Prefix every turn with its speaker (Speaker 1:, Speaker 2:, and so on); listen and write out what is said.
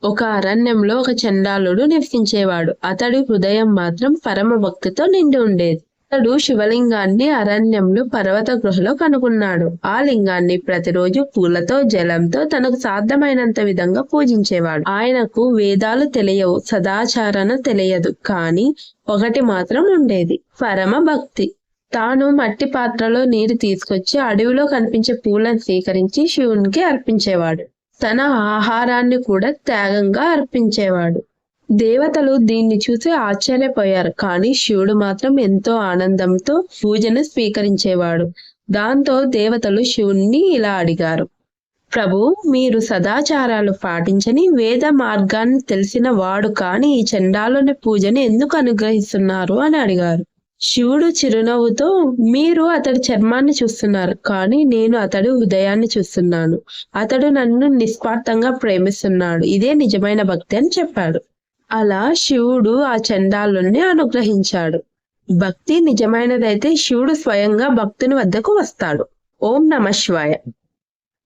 Speaker 1: ఒక అరణ్యంలో ఒక చండాలుడు నివసించేవాడు. అతడి హృదయం మాత్రం పరమ భక్తితో నిండి ఉండేది. అతడు శివలింగాన్ని అరణ్యంలో పర్వత గృహలో కనుగొన్నాడు. ఆ లింగాన్ని ప్రతిరోజు పూలతో జలంతో తనకు సాధ్యమైనంత విధంగా పూజించేవాడు. ఆయనకు వేదాలు తెలియవు, సదాచారణ తెలియదు, కానీ ఒకటి మాత్రం ఉండేది, పరమ భక్తి. తాను మట్టి పాత్రలో నీరు తీసుకొచ్చి అడవిలో కనిపించే పూలను సేకరించి శివునికి అర్పించేవాడు. తన ఆహారాన్ని కూడా త్యాగంగా అర్పించేవాడు. దేవతలు దీన్ని చూసి ఆశ్చర్యపోయారు, కానీ శివుడు మాత్రం ఎంతో ఆనందంతో పూజను స్వీకరించేవాడు. దాంతో దేవతలు శివుణ్ణి ఇలా అడిగారు: ప్రభు, మీరు సదాచారాలు పాటించని వేద మార్గాన్ని తెలిసిన వాడు కాని ఈ చండాలుని పూజను ఎందుకు అనుగ్రహిస్తున్నారు అని అడిగారు. శివుడు చిరునవ్వుతో, మీరు అతడి చర్మాన్ని చూస్తున్నారు, కానీ నేను అతడి హృదయాన్ని చూస్తున్నాను. అతడు నన్ను నిస్వార్థంగా ప్రేమిస్తున్నాడు. ఇదే నిజమైన భక్తి అని చెప్పాడు. అలా శివుడు ఆ చండాలుని అనుగ్రహించాడు. భక్తి నిజమైనదైతే శివుడు స్వయంగా భక్తుని వద్దకు వస్తాడు. ఓం నమః శివాయ.